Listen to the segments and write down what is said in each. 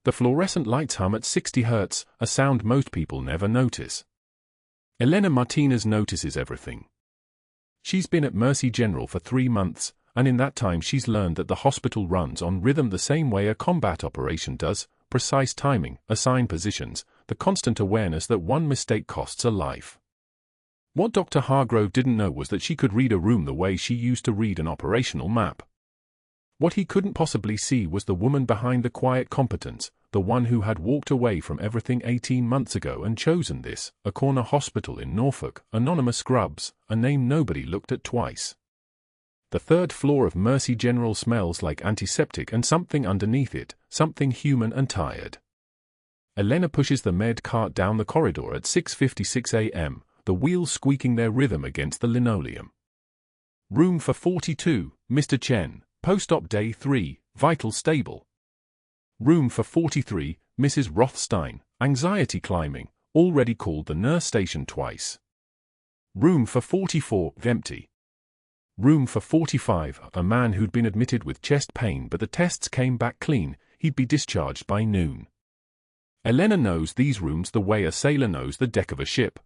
The fluorescent lights hum at 60 Hz, a sound most people never notice. Elena Martinez notices everything. She's been at Mercy General for 3 months, and in that time she's learned that the hospital runs on rhythm the same way a combat operation does: precise timing, assigned positions, the constant awareness that one mistake costs a life. What Dr. Hargrove didn't know was that she could read a room the way she used to read an operational map. What he couldn't possibly see was the woman behind the quiet competence, the one who had walked away from everything 18 months ago and chosen this, a corner hospital in Norfolk, anonymous scrubs, a name nobody looked at twice. The 3rd floor of Mercy General smells like antiseptic and something underneath it, something human and tired. Elena pushes the med cart down the corridor at 6:56 a.m., the wheels squeaking their rhythm against the linoleum. Room for 42, Mr. Chen, post-op day 3, vital stable. Room for 43, Mrs. Rothstein, anxiety climbing, already called the nurse station twice. Room for 44, empty. Room for 45, a man who'd been admitted with chest pain but the tests came back clean, he'd be discharged by noon. Elena knows these rooms the way a sailor knows the deck of a ship.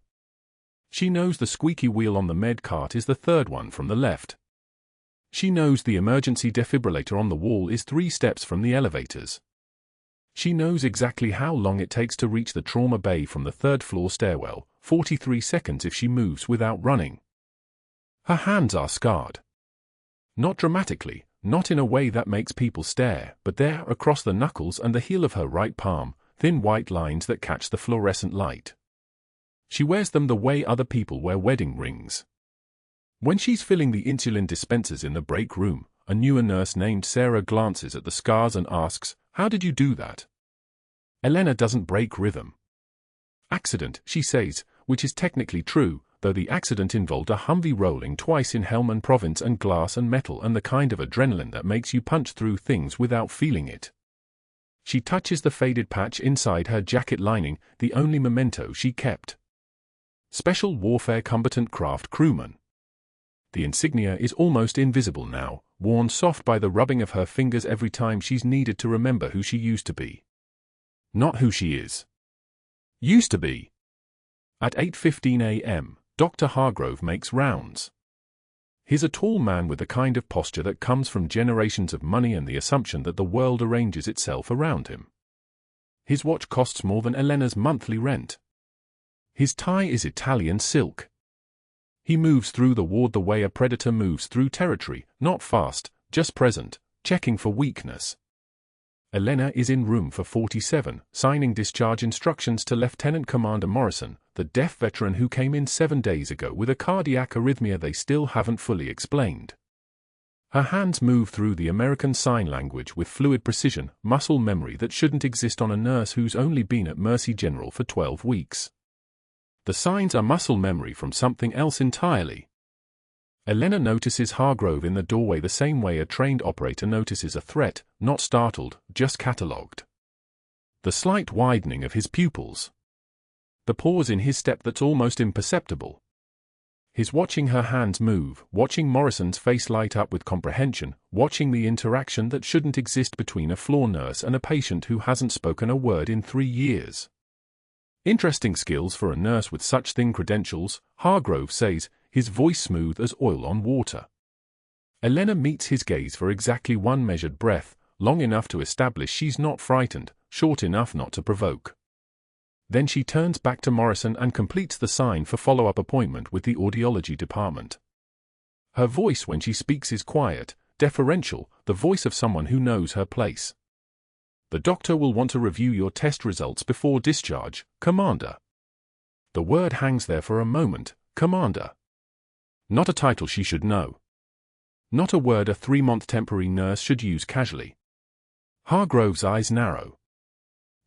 She knows the squeaky wheel on the med cart is the 3rd one from the left. She knows the emergency defibrillator on the wall is 3 steps from the elevators. She knows exactly how long it takes to reach the trauma bay from the 3rd floor stairwell, 43 seconds if she moves without running. Her hands are scarred. Not dramatically, not in a way that makes people stare, but there, across the knuckles and the heel of her right palm, thin white lines that catch the fluorescent light. She wears them the way other people wear wedding rings. When she's filling the insulin dispensers in the break room, a newer nurse named Sarah glances at the scars and asks, "How did you do that?" Elena doesn't break rhythm. "Accident," she says, which is technically true, though the accident involved a Humvee rolling twice in Helmand Province and glass and metal and the kind of adrenaline that makes you punch through things without feeling it. She touches the faded patch inside her jacket lining, the only memento she kept. Special Warfare Combatant Craft Crewman. The insignia is almost invisible now, worn soft by the rubbing of her fingers every time she's needed to remember who she used to be. Not who she is. Used to be. At 8:15 a.m., Dr. Hargrove makes rounds. He's a tall man with the kind of posture that comes from generations of money and the assumption that the world arranges itself around him. His watch costs more than Elena's monthly rent. His tie is Italian silk. He moves through the ward the way a predator moves through territory, not fast, just present, checking for weakness. Elena is in room for 47, signing discharge instructions to Lieutenant Commander Morrison, the deaf veteran who came in 7 days ago with a cardiac arrhythmia they still haven't fully explained. Her hands move through the American Sign Language with fluid precision, muscle memory that shouldn't exist on a nurse who's only been at Mercy General for 12 weeks. The signs are muscle memory from something else entirely. Elena notices Hargrove in the doorway the same way a trained operator notices a threat, not startled, just catalogued. The slight widening of his pupils. The pause in his step that's almost imperceptible. His watching her hands move, watching Morrison's face light up with comprehension, watching the interaction that shouldn't exist between a floor nurse and a patient who hasn't spoken a word in 3 years. Interesting skills for a nurse with such thin credentials, Hargrove says, his voice smooth as oil on water. Elena meets his gaze for exactly 1 measured breath, long enough to establish she's not frightened, short enough not to provoke. Then she turns back to Morrison and completes the sign for follow-up appointment with the audiology department. Her voice when she speaks is quiet, deferential, the voice of someone who knows her place. "The doctor will want to review your test results before discharge, Commander." The word hangs there for a moment, Commander. Not a title she should know. Not a word a 3-month temporary nurse should use casually. Hargrove's eyes narrow.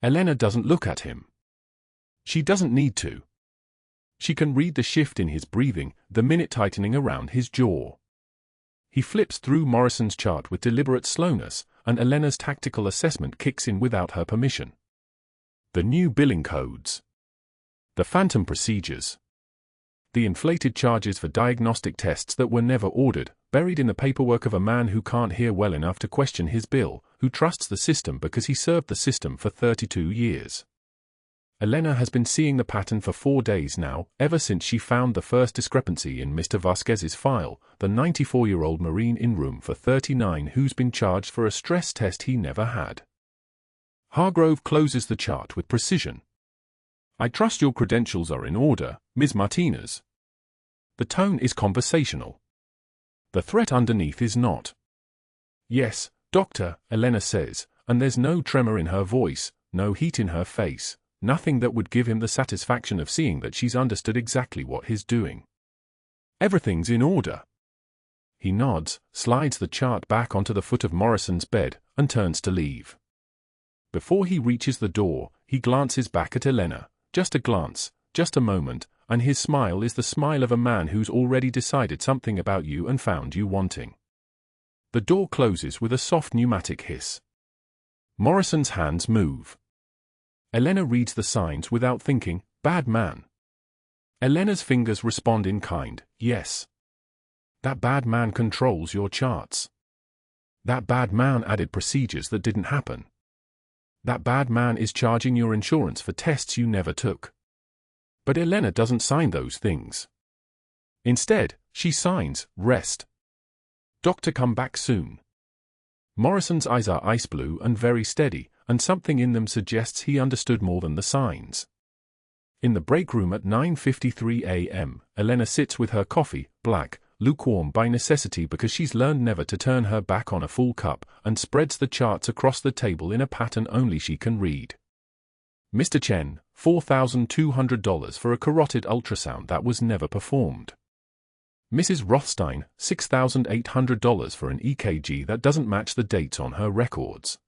Elena doesn't look at him. She doesn't need to. She can read the shift in his breathing, the minute tightening around his jaw. He flips through Morrison's chart with deliberate slowness, and Elena's tactical assessment kicks in without her permission. The new billing codes. The phantom procedures. The inflated charges for diagnostic tests that were never ordered, buried in the paperwork of a man who can't hear well enough to question his bill, who trusts the system because he served the system for 32 years. Elena has been seeing the pattern for 4 days now, ever since she found the first discrepancy in Mr. Vasquez's file, the 94-year-old Marine in room for 39 who's been charged for a stress test he never had. Hargrove closes the chart with precision. "I trust your credentials are in order, Ms. Martinez." The tone is conversational. The threat underneath is not. "Yes, doctor," Elena says, and there's no tremor in her voice, no heat in her face, nothing that would give him the satisfaction of seeing that she's understood exactly what he's doing. "Everything's in order." He nods, slides the chart back onto the foot of Morrison's bed, and turns to leave. Before he reaches the door, he glances back at Elena, just a glance, just a moment, and his smile is the smile of a man who's already decided something about you and found you wanting. The door closes with a soft pneumatic hiss. Morrison's hands move. Elena reads the signs without thinking, "Bad man." Elena's fingers respond in kind, "Yes. That bad man controls your charts. That bad man added procedures that didn't happen. That bad man is charging your insurance for tests you never took." But Elena doesn't sign those things. Instead, she signs, "Rest. Doctor, come back soon." Morrison's eyes are ice blue and very steady, and something in them suggests he understood more than the signs. In the break room at 9:53 a.m., Elena sits with her coffee, black, lukewarm by necessity because she's learned never to turn her back on a full cup, and spreads the charts across the table in a pattern only she can read. Mr. Chen, $4,200 for a carotid ultrasound that was never performed. Mrs. Rothstein, $6,800 for an EKG that doesn't match the dates on her records.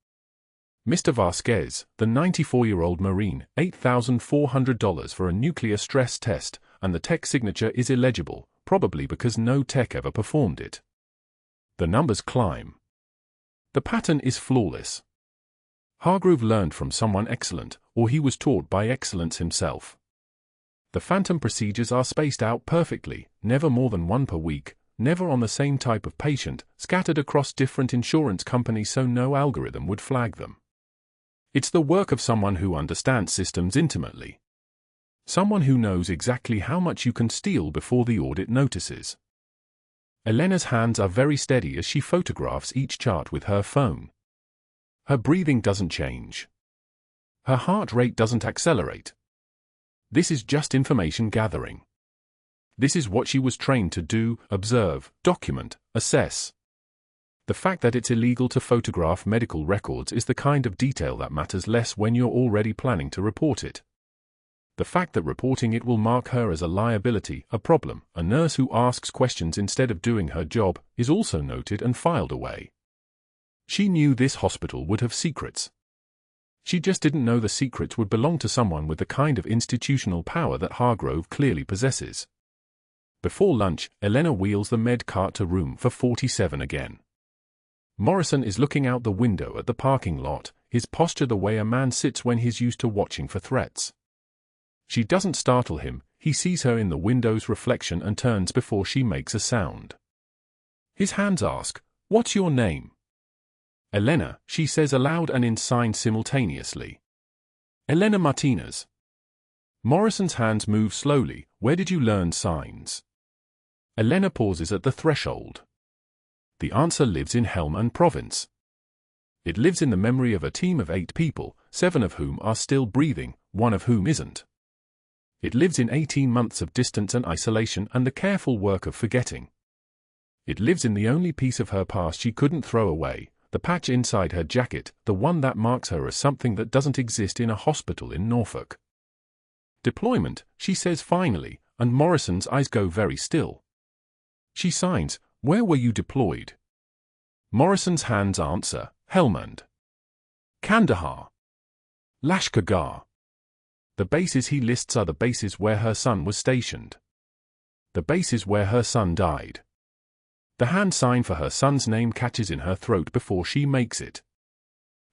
Mr. Vasquez, the 94-year-old Marine, $8,400 for a nuclear stress test, and the tech signature is illegible, probably because no tech ever performed it. The numbers climb. The pattern is flawless. Hargrove learned from someone excellent, or he was taught by excellence himself. The phantom procedures are spaced out perfectly, never more than one per week, never on the same type of patient, scattered across different insurance companies so no algorithm would flag them. It's the work of someone who understands systems intimately. Someone who knows exactly how much you can steal before the audit notices. Elena's hands are very steady as she photographs each chart with her phone. Her breathing doesn't change. Her heart rate doesn't accelerate. This is just information gathering. This is what she was trained to do: observe, document, assess. The fact that it's illegal to photograph medical records is the kind of detail that matters less when you're already planning to report it. The fact that reporting it will mark her as a liability, a problem, a nurse who asks questions instead of doing her job, is also noted and filed away. She knew this hospital would have secrets. She just didn't know the secrets would belong to someone with the kind of institutional power that Hargrove clearly possesses. Before lunch, Elena wheels the med cart to room for 47 again. Morrison is looking out the window at the parking lot, his posture the way a man sits when he's used to watching for threats. She doesn't startle him, he sees her in the window's reflection and turns before she makes a sound. His hands ask, "What's your name?" "Elena," she says aloud and in sign simultaneously. "Elena Martinez." Morrison's hands move slowly. "Where did you learn signs?" Elena pauses at the threshold. The answer lives in Helmand Province. It lives in the memory of a team of 8 people, 7 of whom are still breathing, 1 of whom isn't. It lives in 18 months of distance and isolation and the careful work of forgetting. It lives in the only piece of her past she couldn't throw away, the patch inside her jacket, the one that marks her as something that doesn't exist in a hospital in Norfolk. "Deployment," she says finally, and Morrison's eyes go very still. She signs, "Where were you deployed?" Morrison's hands answer, "Helmand. Kandahar. Lashkargah." The bases he lists are the bases where her son was stationed. The bases where her son died. The hand sign for her son's name catches in her throat before she makes it.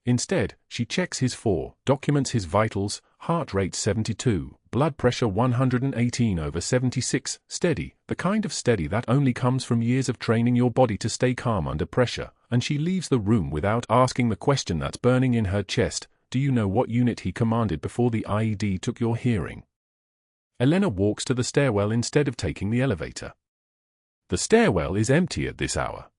Instead, she checks his 4, documents his vitals, heart rate 72, blood pressure 118/76, steady, the kind of steady that only comes from years of training your body to stay calm under pressure, and she leaves the room without asking the question that's burning in her chest: do you know what unit he commanded before the IED took your hearing? Elena walks to the stairwell instead of taking the elevator. The stairwell is empty at this hour.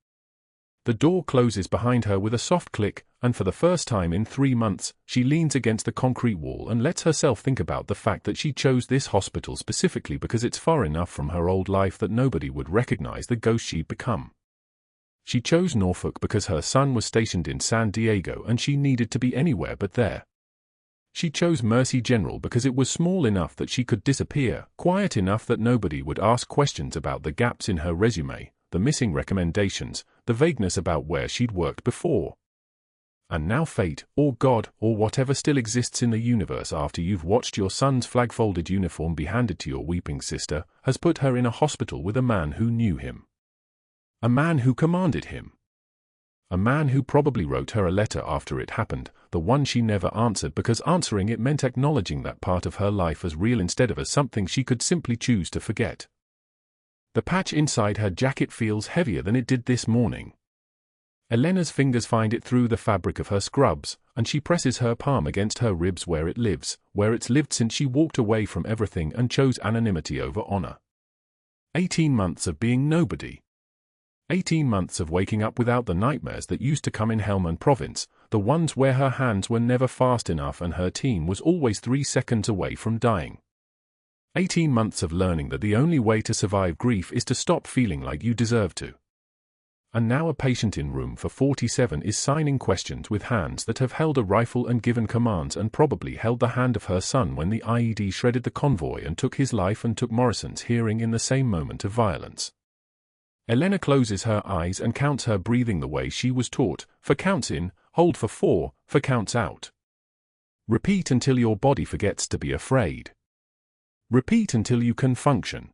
The door closes behind her with a soft click, and for the first time in 3 months, she leans against the concrete wall and lets herself think about the fact that she chose this hospital specifically because it's far enough from her old life that nobody would recognize the ghost she'd become. She chose Norfolk because her son was stationed in San Diego and she needed to be anywhere but there. She chose Mercy General because it was small enough that she could disappear, quiet enough that nobody would ask questions about the gaps in her resume, the missing recommendations, the vagueness about where she'd worked before. And now fate, or God, or whatever still exists in the universe after you've watched your son's flag-folded uniform be handed to your weeping sister, has put her in a hospital with a man who knew him. A man who commanded him. A man who probably wrote her a letter after it happened, the one she never answered because answering it meant acknowledging that part of her life as real instead of as something she could simply choose to forget. The patch inside her jacket feels heavier than it did this morning. Elena's fingers find it through the fabric of her scrubs, and she presses her palm against her ribs where it lives, where it's lived since she walked away from everything and chose anonymity over honor. 18 months of being nobody. 18 months of waking up without the nightmares that used to come in Helmand Province, the ones where her hands were never fast enough and her team was always 3 seconds away from dying. 18 months of learning that the only way to survive grief is to stop feeling like you deserve to. And now a patient in room for 47 is signing questions with hands that have held a rifle and given commands and probably held the hand of her son when the IED shredded the convoy and took his life and took Morrison's hearing in the same moment of violence. Elena closes her eyes and counts her breathing the way she was taught: for counts in, hold for 4, for counts out. Repeat until your body forgets to be afraid. Repeat until you can function.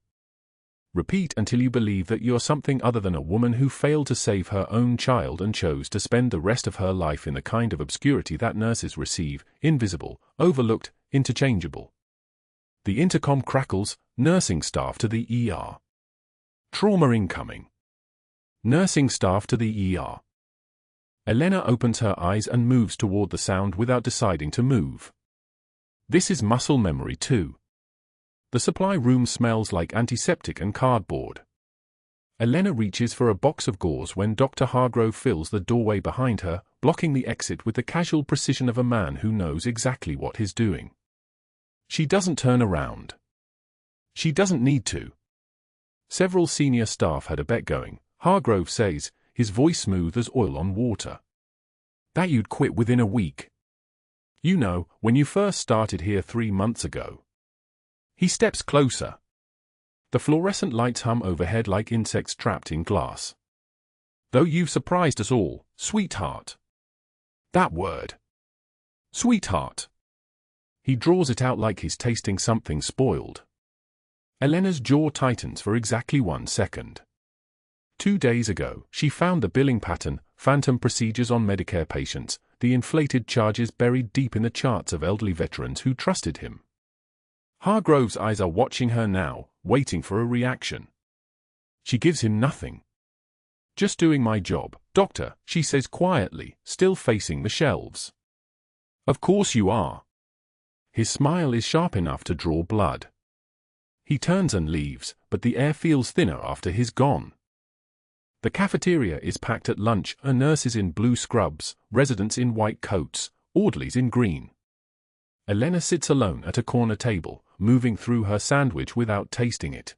Repeat until you believe that you're something other than a woman who failed to save her own child and chose to spend the rest of her life in the kind of obscurity that nurses receive, invisible, overlooked, interchangeable. The intercom crackles, nursing staff to the ER. Trauma incoming. Nursing staff to the ER. Elena opens her eyes and moves toward the sound without deciding to move. This is muscle memory too. The supply room smells like antiseptic and cardboard. Elena reaches for a box of gauze when Dr. Hargrove fills the doorway behind her, blocking the exit with the casual precision of a man who knows exactly what he's doing. She doesn't turn around. She doesn't need to. Several senior staff had a bet going, Hargrove says, his voice smooth as oil on water, that you'd quit within a week. You know, when you first started here 3 months ago. He steps closer. The fluorescent lights hum overhead like insects trapped in glass. Though you've surprised us all, sweetheart. That word. Sweetheart. He draws it out like he's tasting something spoiled. Elena's jaw tightens for exactly 1 second. 2 days ago, she found the billing pattern, phantom procedures on Medicare patients, the inflated charges buried deep in the charts of elderly veterans who trusted him. Hargrove's eyes are watching her now, waiting for a reaction. She gives him nothing. Just doing my job, doctor, she says quietly, still facing the shelves. Of course you are. His smile is sharp enough to draw blood. He turns and leaves, but the air feels thinner after he's gone. The cafeteria is packed at lunch, nurses in blue scrubs, residents in white coats, orderlies in green. Elena sits alone at a corner table, moving through her sandwich without tasting it.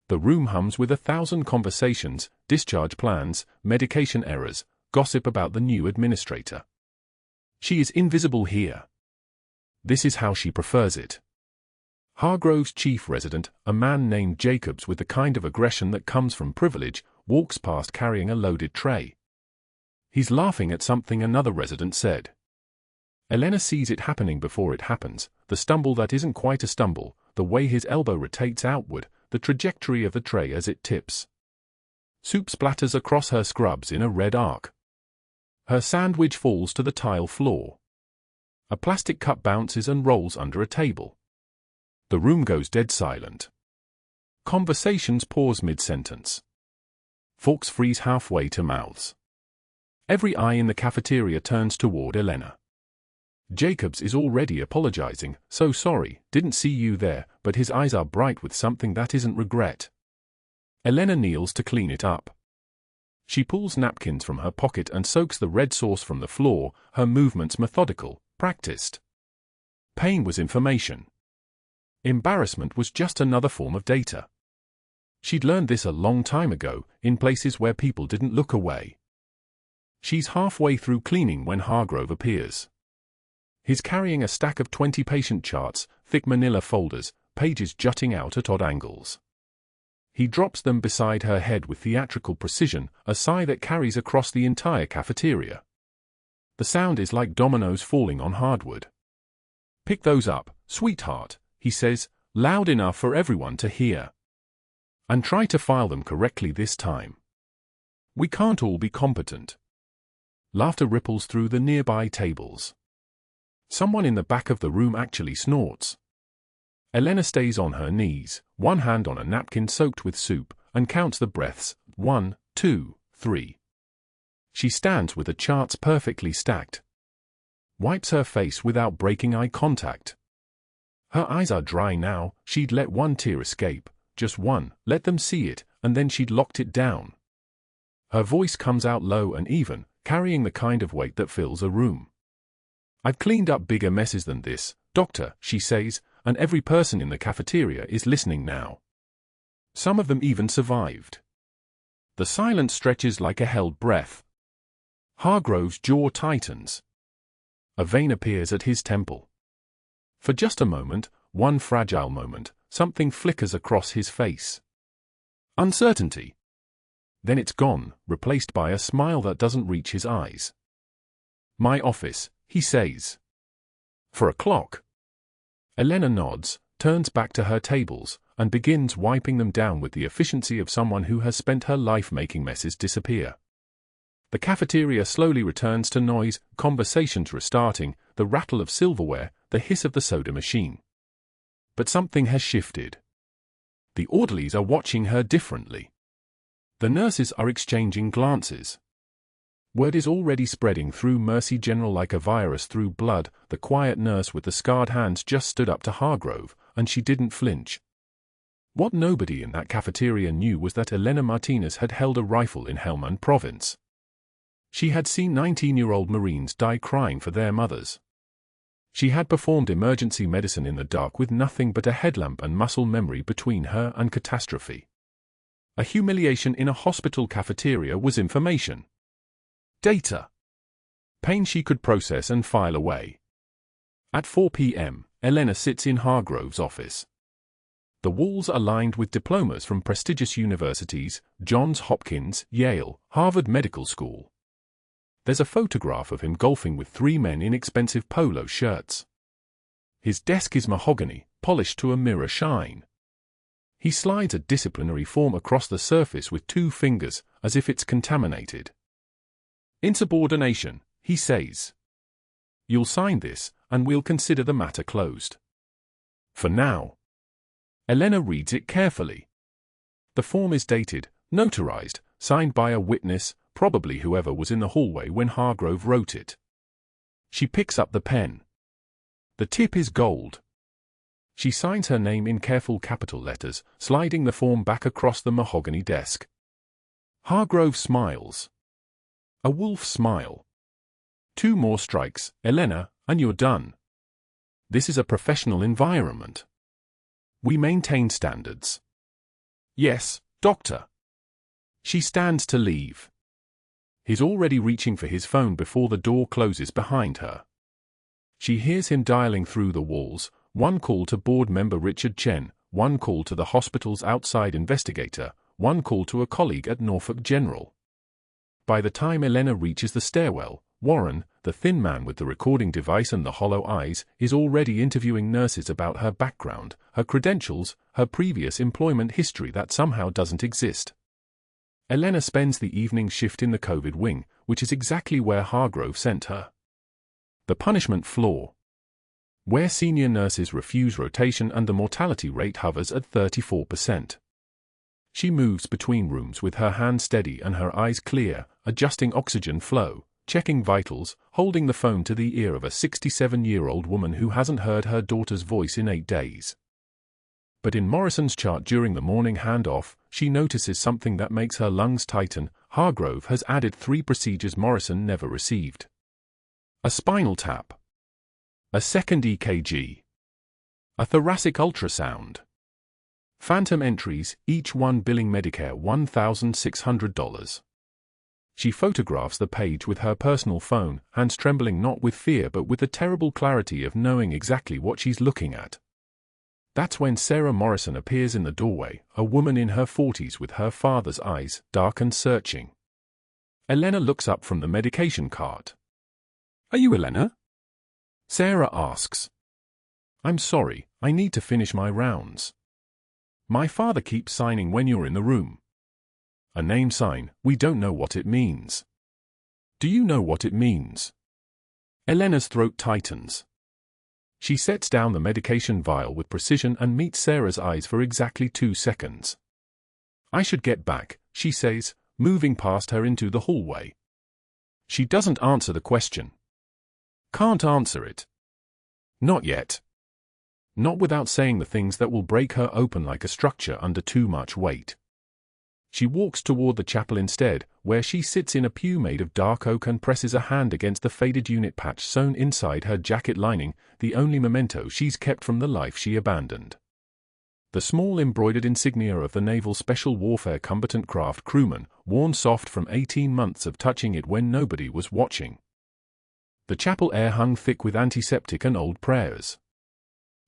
The room hums with 1,000 conversations, discharge plans, medication errors, gossip about the new administrator. She is invisible here. This is how she prefers it. Hargrove's chief resident, a man named Jacobs with the kind of aggression that comes from privilege, walks past carrying a loaded tray. He's laughing at something another resident said. Elena sees it happening before it happens, the stumble that isn't quite a stumble, the way his elbow rotates outward, the trajectory of the tray as it tips. Soup splatters across her scrubs in a red arc. Her sandwich falls to the tile floor. A plastic cup bounces and rolls under a table. The room goes dead silent. Conversations pause mid-sentence. Forks freeze halfway to mouths. Every eye in the cafeteria turns toward Elena. Jacobs is already apologizing. "So sorry, didn't see you there," but his eyes are bright with something that isn't regret. Elena kneels to clean it up. She pulls napkins from her pocket and soaks the red sauce from the floor, her movements methodical, practiced. Pain was information. Embarrassment was just another form of data. She'd learned this a long time ago, in places where people didn't look away. She's halfway through cleaning when Hargrove appears. He's carrying a stack of 20 patient charts, thick manila folders, pages jutting out at odd angles. He drops them beside her head with theatrical precision, a sigh that carries across the entire cafeteria. The sound is like dominoes falling on hardwood. "Pick those up, sweetheart," he says, loud enough for everyone to hear. "And try to file them correctly this time. We can't all be competent." Laughter ripples through the nearby tables. Someone in the back of the room actually snorts. Elena stays on her knees, one hand on a napkin soaked with soup, and counts the breaths. 1, 2, 3. She stands with the charts perfectly stacked. Wipes her face without breaking eye contact. Her eyes are dry now. She'd let one tear escape, just one, let them see it, and then she'd locked it down. Her voice comes out low and even, carrying the kind of weight that fills a room. "I've cleaned up bigger messes than this, doctor," she says, and every person in the cafeteria is listening now. Some of them even survived. The silence stretches like a held breath. Hargrove's jaw tightens. A vein appears at his temple. For just a moment, one fragile moment, something flickers across his face. Uncertainty. Then it's gone, replaced by a smile that doesn't reach his eyes. "My office," he says. "For a clock." Elena nods, turns back to her tables, and begins wiping them down with the efficiency of someone who has spent her life making messes disappear. The cafeteria slowly returns to noise, conversations restarting, the rattle of silverware, the hiss of the soda machine. But something has shifted. The orderlies are watching her differently. The nurses are exchanging glances. Word is already spreading through Mercy General like a virus through blood. The quiet nurse with the scarred hands just stood up to Hargrove, and she didn't flinch. What nobody in that cafeteria knew was that Elena Martinez had held a rifle in Helmand Province. She had seen 19-year-old Marines die crying for their mothers. She had performed emergency medicine in the dark with nothing but a headlamp and muscle memory between her and catastrophe. A humiliation in a hospital cafeteria was information. Data. Pain she could process and file away. At 4 p.m., Elena sits in Hargrove's office. The walls are lined with diplomas from prestigious universities, Johns Hopkins, Yale, Harvard Medical School. There's a photograph of him golfing with 3 men in expensive polo shirts. His desk is mahogany, polished to a mirror shine. He slides a disciplinary form across the surface with 2 fingers, as if it's contaminated. "Insubordination," he says. "You'll sign this, and we'll consider the matter closed. For now." Elena reads it carefully. The form is dated, notarized, signed by a witness, probably whoever was in the hallway when Hargrove wrote it. She picks up the pen. The tip is gold. She signs her name in careful capital letters, sliding the form back across the mahogany desk. Hargrove smiles. A wolf smile. 2 more strikes, Elena, and you're done. This is a professional environment. We maintain standards. Yes, doctor. She stands to leave. He's already reaching for his phone before the door closes behind her. She hears him dialing through the walls, 1 call to board member Richard Chen, 1 call to the hospital's outside investigator, 1 call to a colleague at Norfolk General. By the time Elena reaches the stairwell, Warren, the thin man with the recording device and the hollow eyes, is already interviewing nurses about her background, her credentials, her previous employment history that somehow doesn't exist. Elena spends the evening shift in the COVID wing, which is exactly where Hargrove sent her. The punishment floor. where senior nurses refuse rotation and the mortality rate hovers at 34%. She moves between rooms with her hands steady and her eyes clear, adjusting oxygen flow, checking vitals, holding the phone to the ear of a 67-year-old woman who hasn't heard her daughter's voice in 8 days. But in Morrison's chart during the morning handoff, she notices something that makes her lungs tighten. Hargrove has added 3 procedures Morrison never received. A spinal tap, a second EKG, a thoracic ultrasound. Phantom entries, each one billing Medicare $1,600. She photographs the page with her personal phone, hands trembling not with fear but with the terrible clarity of knowing exactly what she's looking at. That's when Sarah Morrison appears in the doorway, a woman in her 40s with her father's eyes, dark and searching. Elena looks up from the medication cart. "Are you Elena?" Sarah asks. "I'm sorry, I need to finish my rounds. My father keeps signing when you're in the room. A name sign, we don't know what it means. Do you know what it means?" Elena's throat tightens. She sets down the medication vial with precision and meets Sarah's eyes for exactly 2 seconds. "I should get back," she says, moving past her into the hallway. She doesn't answer the question. Can't answer it. Not yet. Not without saying the things that will break her open like a structure under too much weight. She walks toward the chapel instead, where she sits in a pew made of dark oak and presses a hand against the faded unit patch sewn inside her jacket lining, the only memento she's kept from the life she abandoned. The small embroidered insignia of the Naval Special Warfare Combatant Craft crewman, worn soft from 18 months of touching it when nobody was watching. The chapel air hung thick with antiseptic and old prayers.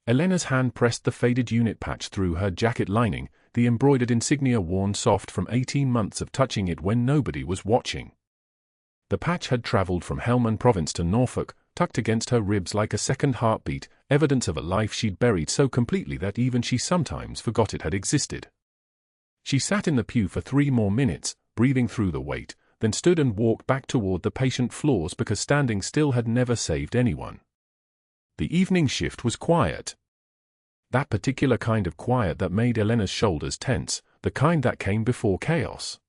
Elena's hand pressed the faded unit patch through her jacket lining, the embroidered insignia worn soft from 18 months of touching it when nobody was watching. The patch had traveled from Helmand Province to Norfolk, tucked against her ribs like a second heartbeat, evidence of a life she'd buried so completely that even she sometimes forgot it had existed. She sat in the pew for 3 more minutes, breathing through the weight, then stood and walked back toward the patient floors because standing still had never saved anyone. The evening shift was quiet. That particular kind of quiet that made Elena's shoulders tense, the kind that came before chaos.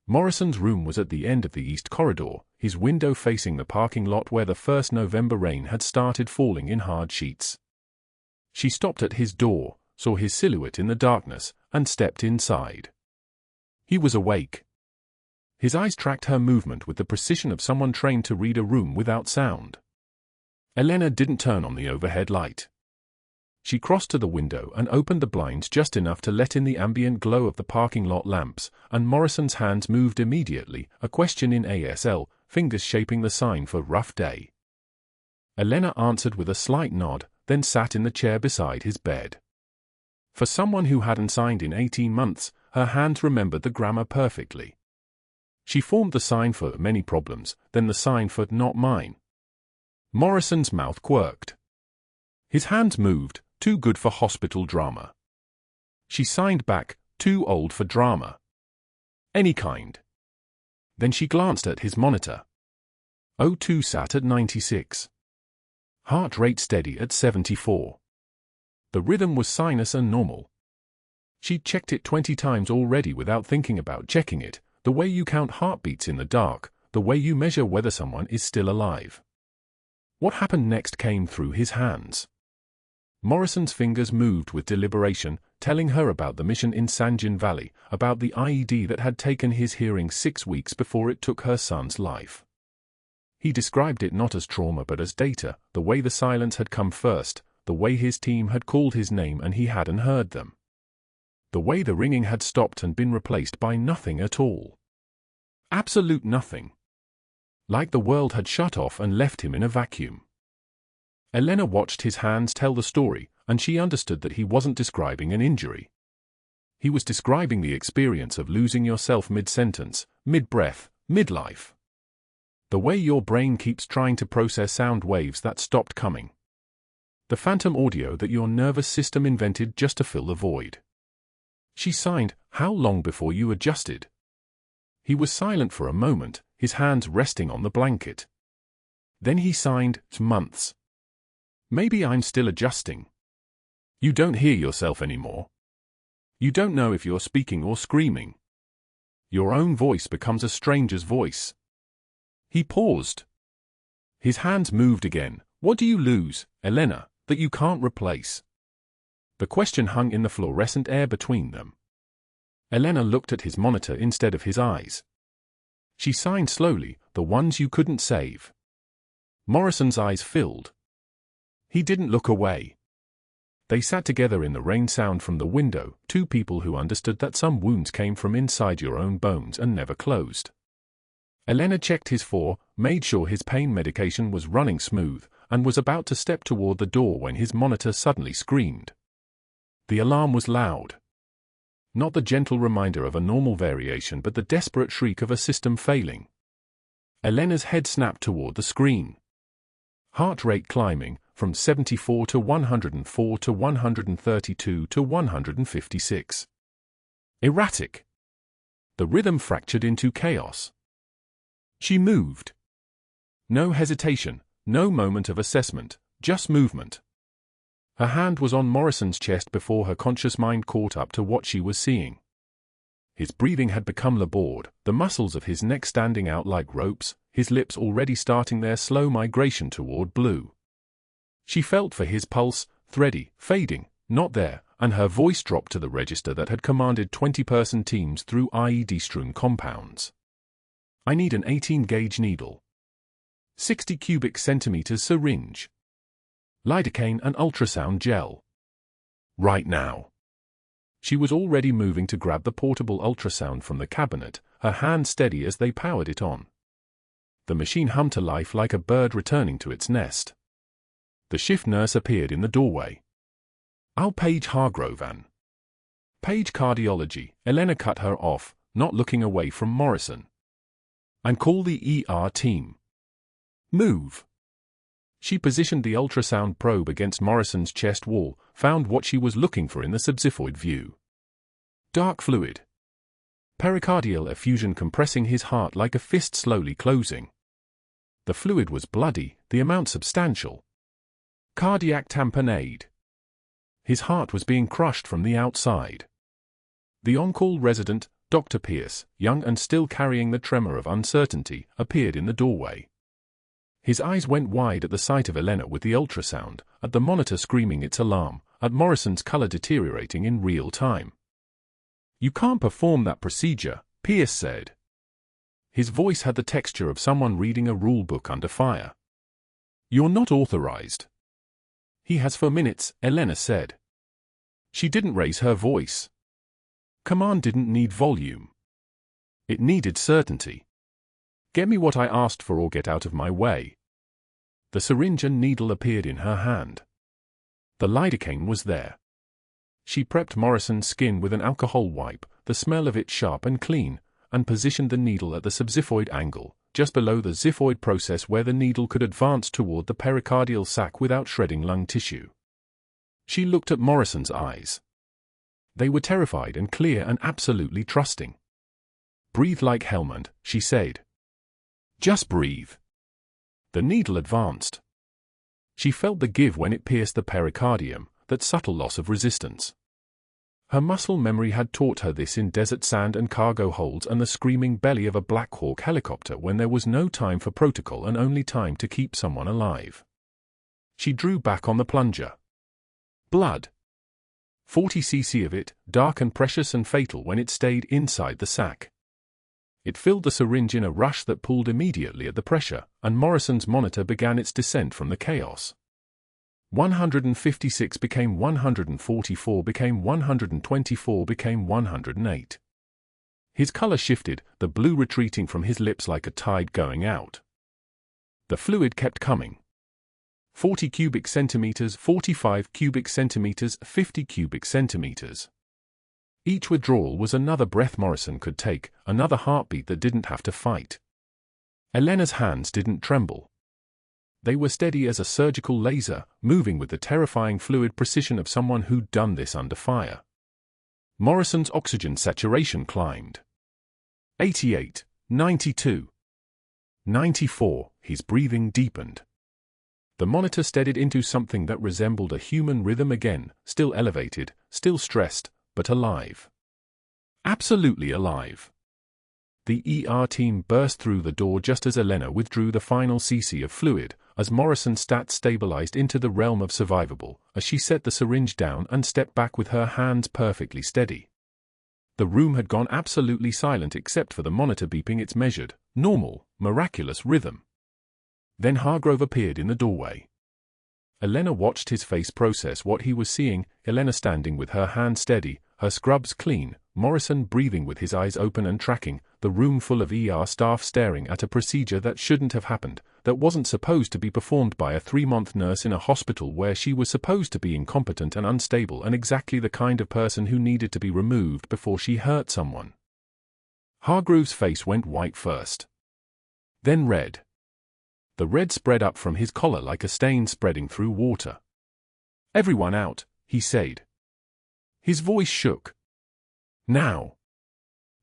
Morrison's room was at the end of the east corridor, his window facing the parking lot where the first November rain had started falling in hard sheets. She stopped at his door, saw his silhouette in the darkness, and stepped inside. He was awake. His eyes tracked her movement with the precision of someone trained to read a room without sound. Elena didn't turn on the overhead light. She crossed to the window and opened the blinds just enough to let in the ambient glow of the parking lot lamps, and Morrison's hands moved immediately, a question in ASL, fingers shaping the sign for rough day. Elena answered with a slight nod, then sat in the chair beside his bed. For someone who hadn't signed in 18 months, her hands remembered the grammar perfectly. She formed the sign for many problems, then the sign for not mine. Morrison's mouth quirked. His hands moved, too good for hospital drama. She signed back, too old for drama. Any kind. Then she glanced at his monitor. O2 sat at 96. Heart rate steady at 74. The rhythm was sinus and normal. She'd checked it 20 times already without thinking about checking it, the way you count heartbeats in the dark, the way you measure whether someone is still alive. What happened next came through his hands. Morrison's fingers moved with deliberation, telling her about the mission in Sanjin Valley, about the IED that had taken his hearing 6 weeks before it took her son's life. He described it not as trauma but as data, the way the silence had come first, the way his team had called his name and he hadn't heard them. The way the ringing had stopped and been replaced by nothing at all. Absolute nothing. Like the world had shut off and left him in a vacuum. Elena watched his hands tell the story, and she understood that he wasn't describing an injury. He was describing the experience of losing yourself mid-sentence, mid-breath, mid-life. The way your brain keeps trying to process sound waves that stopped coming. The phantom audio that your nervous system invented just to fill the void. She signed, "How long before you adjusted?" He was silent for a moment, his hands resting on the blanket. Then he signed, "Months." Maybe I'm still adjusting. You don't hear yourself anymore. You don't know if you're speaking or screaming. Your own voice becomes a stranger's voice. He paused. His hands moved again. What do you lose, Elena, that you can't replace? The question hung in the fluorescent air between them. Elena looked at his monitor instead of his eyes. She signed slowly, the ones you couldn't save. Morrison's eyes filled. He didn't look away. They sat together in the rain sound from the window, two people who understood that some wounds came from inside your own bones and never closed. Elena checked his made sure his pain medication was running smooth, and was about to step toward the door when his monitor suddenly screamed. The alarm was loud. Not the gentle reminder of a normal variation but the desperate shriek of a system failing. Elena's head snapped toward the screen. Heart rate climbing, from 74 to 104 to 132 to 156. Erratic. The rhythm fractured into chaos. She moved. No hesitation, no moment of assessment, just movement. Her hand was on Morrison's chest before her conscious mind caught up to what she was seeing. His breathing had become labored, the muscles of his neck standing out like ropes, his lips already starting their slow migration toward blue. She felt for his pulse, thready, fading, not there, and her voice dropped to the register that had commanded 20-person teams through IED-strewn compounds. I need an 18-gauge needle. 60 cubic centimeters syringe. Lidocaine and ultrasound gel. Right now. She was already moving to grab the portable ultrasound from the cabinet, her hand steady as they powered it on. The machine hummed to life like a bird returning to its nest. The shift nurse appeared in the doorway. I'll page Hargrove and page cardiology. Elena cut her off, not looking away from Morrison. And call the ER team. Move. She positioned the ultrasound probe against Morrison's chest wall, found what she was looking for in the subxiphoid view. Dark fluid. Pericardial effusion compressing his heart like a fist slowly closing. The fluid was bloody, the amount substantial. Cardiac tamponade. His heart was being crushed from the outside. The on-call resident, Dr. Pierce, young and still carrying the tremor of uncertainty, appeared in the doorway. His eyes went wide at the sight of Elena with the ultrasound, at the monitor screaming its alarm, at Morrison's color deteriorating in real time. You can't perform that procedure, Pierce said. His voice had the texture of someone reading a rule book under fire. You're not authorized. He has for minutes, Elena said. She didn't raise her voice. Command didn't need volume. It needed certainty. Get me what I asked for or get out of my way. The syringe and needle appeared in her hand. The lidocaine was there. She prepped Morrison's skin with an alcohol wipe, the smell of it sharp and clean, and positioned the needle at the subxiphoid angle, just below the xiphoid process where the needle could advance toward the pericardial sac without shredding lung tissue. She looked at Morrison's eyes. They were terrified and clear and absolutely trusting. Breathe like Helmand, she said. Just breathe. The needle advanced. She felt the give when it pierced the pericardium, that subtle loss of resistance. Her muscle memory had taught her this in desert sand and cargo holds and the screaming belly of a Black Hawk helicopter when there was no time for protocol and only time to keep someone alive. She drew back on the plunger. Blood. 40 cc of it, dark and precious and fatal when it stayed inside the sac. It filled the syringe in a rush that pulled immediately at the pressure, and Morrison's monitor began its descent from the chaos. 156 became 144 became 124 became 108. His color shifted, the blue retreating from his lips like a tide going out. The fluid kept coming. 40 cubic centimeters, 45 cubic centimeters, 50 cubic centimeters. Each withdrawal was another breath Morrison could take, another heartbeat that didn't have to fight. Elena's hands didn't tremble. They were steady as a surgical laser, moving with the terrifying fluid precision of someone who'd done this under fire. Morrison's oxygen saturation climbed. 88, 92, 94, his breathing deepened. The monitor steadied into something that resembled a human rhythm again, still elevated, still stressed, but alive. Absolutely alive. The ER team burst through the door just as Elena withdrew the final cc of fluid, as Morrison's stats stabilized into the realm of survivable, as she set the syringe down and stepped back with her hands perfectly steady. The room had gone absolutely silent except for the monitor beeping its measured, normal, miraculous rhythm. Then Hargrove appeared in the doorway. Elena watched his face process what he was seeing, Elena standing with her hand steady, her scrubs clean, Morrison breathing with his eyes open and tracking, the room full of ER staff staring at a procedure that shouldn't have happened, that wasn't supposed to be performed by a 3-month nurse in a hospital where she was supposed to be incompetent and unstable and exactly the kind of person who needed to be removed before she hurt someone. Hargrove's face went white first. Then red. The red spread up from his collar like a stain spreading through water. "Everyone out," he said. His voice shook. "Now."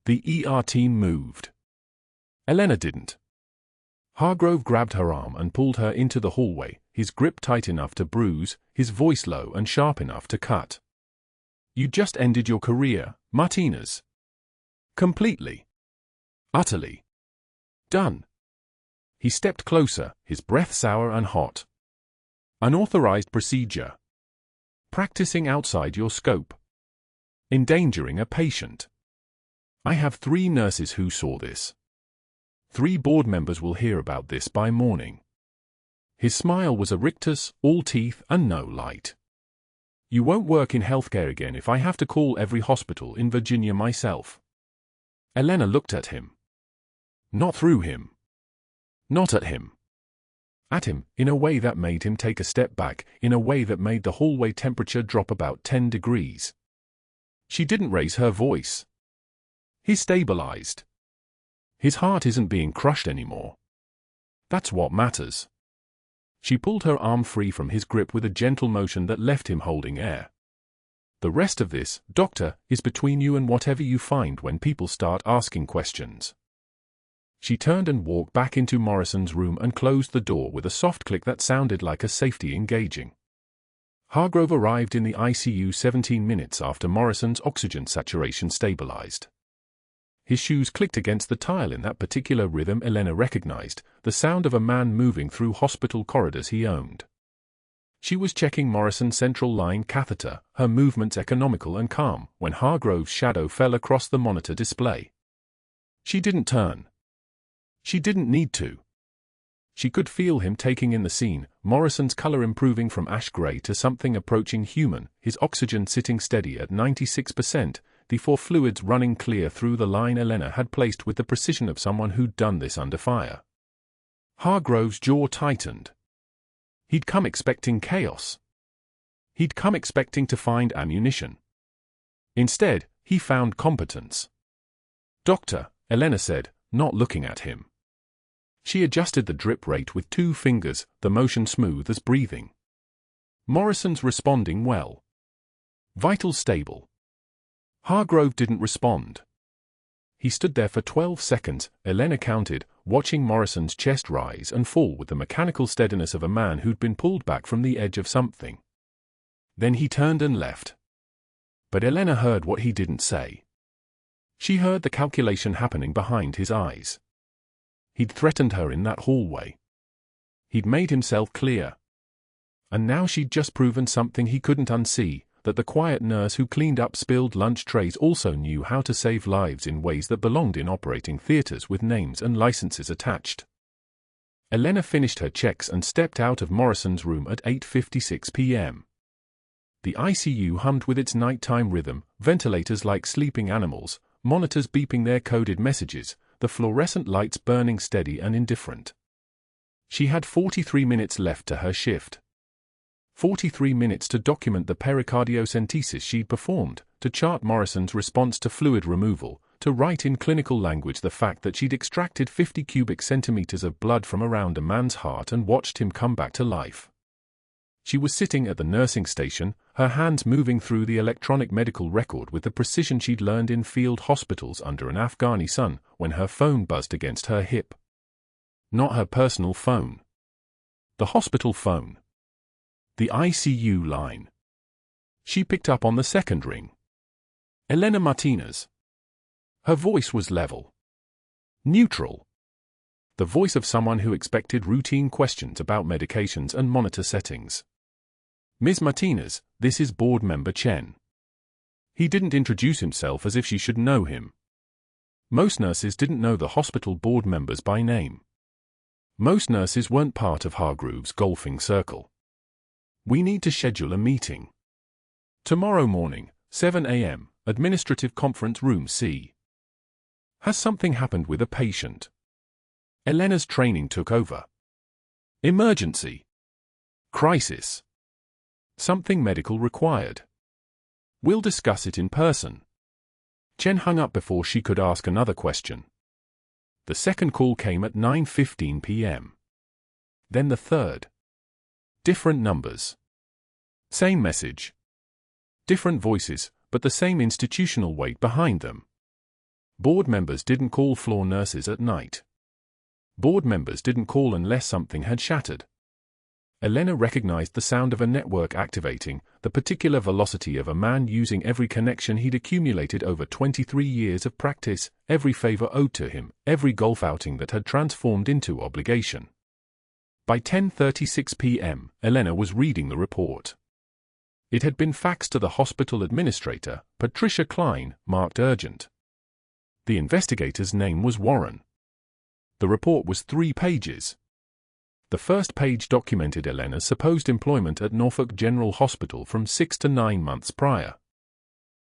The ER team moved. Elena didn't. Hargrove grabbed her arm and pulled her into the hallway, his grip tight enough to bruise, his voice low and sharp enough to cut. "You just ended your career, Martinez. Completely. Utterly. Done." He stepped closer, his breath sour and hot. "Unauthorized procedure. Practicing outside your scope. Endangering a patient. I have 3 nurses who saw this. 3 board members will hear about this by morning." His smile was a rictus, all teeth and no light. "You won't work in healthcare again if I have to call every hospital in Virginia myself." Elena looked at him. Not through him. Not at him. At him, in a way that made him take a step back, in a way that made the hallway temperature drop about 10 degrees. She didn't raise her voice. He stabilized. His heart isn't being crushed anymore. That's what matters. She pulled her arm free from his grip with a gentle motion that left him holding air. "The rest of this, doctor, is between you and whatever you find when people start asking questions." She turned and walked back into Morrison's room and closed the door with a soft click that sounded like a safety engaging. Hargrove arrived in the ICU 17 minutes after Morrison's oxygen saturation stabilized. His shoes clicked against the tile in that particular rhythm Elena recognized, the sound of a man moving through hospital corridors he owned. She was checking Morrison's central line catheter, her movements economical and calm, when Hargrove's shadow fell across the monitor display. She didn't turn. She didn't need to. She could feel him taking in the scene, Morrison's color improving from ash gray to something approaching human, his oxygen sitting steady at 96%, the 4 fluids running clear through the line Elena had placed with the precision of someone who'd done this under fire. Hargrove's jaw tightened. He'd come expecting chaos. He'd come expecting to find ammunition. Instead, he found competence. "Doctor," Elena said, not looking at him. She adjusted the drip rate with 2 fingers, the motion smooth as breathing. "Morrison's responding well. Vital stable." Hargrove didn't respond. He stood there for 12 seconds, Elena counted, watching Morrison's chest rise and fall with the mechanical steadiness of a man who'd been pulled back from the edge of something. Then he turned and left. But Elena heard what he didn't say. She heard the calculation happening behind his eyes. He'd threatened her in that hallway. He'd made himself clear. And now she'd just proven something he couldn't unsee, that the quiet nurse who cleaned up spilled lunch trays also knew how to save lives in ways that belonged in operating theaters with names and licenses attached. Elena finished her checks and stepped out of Morrison's room at 8:56 p.m. The ICU hummed with its nighttime rhythm, ventilators like sleeping animals, monitors beeping their coded messages, the fluorescent lights burning steady and indifferent. She had 43 minutes left to her shift. 43 minutes to document the pericardiocentesis she'd performed, to chart Morrison's response to fluid removal, to write in clinical language the fact that she'd extracted 50 cubic centimeters of blood from around a man's heart and watched him come back to life. She was sitting at the nursing station, her hands moving through the electronic medical record with the precision she'd learned in field hospitals under an Afghani sun, when her phone buzzed against her hip. Not her personal phone. The hospital phone. The ICU line. She picked up on the second ring. Elena Martinez. Her voice was level. Neutral. The voice of someone who expected routine questions about medications and monitor settings. Ms. Martinez, this is board member Chen. He didn't introduce himself as if she should know him. Most nurses didn't know the hospital board members by name. Most nurses weren't part of Hargrove's golfing circle. We need to schedule a meeting. Tomorrow morning, 7 a.m., Administrative Conference Room C. Has something happened with a patient? Elena's training took over. Emergency. Crisis. Something medical required. We'll discuss it in person. Chen hung up before she could ask another question. The second call came at 9:15 p.m. Then the third. Different numbers. Same message. Different voices, but the same institutional weight behind them. Board members didn't call floor nurses at night. Board members didn't call unless something had shattered. Elena recognized the sound of a network activating, the particular velocity of a man using every connection he'd accumulated over 23 years of practice, every favor owed to him, every golf outing that had transformed into obligation. By 10:36 p.m., Elena was reading the report. It had been faxed to the hospital administrator, Patricia Klein, marked urgent. The investigator's name was Warren. The report was 3 pages. The first page documented Elena's supposed employment at Norfolk General Hospital from 6 to 9 months prior.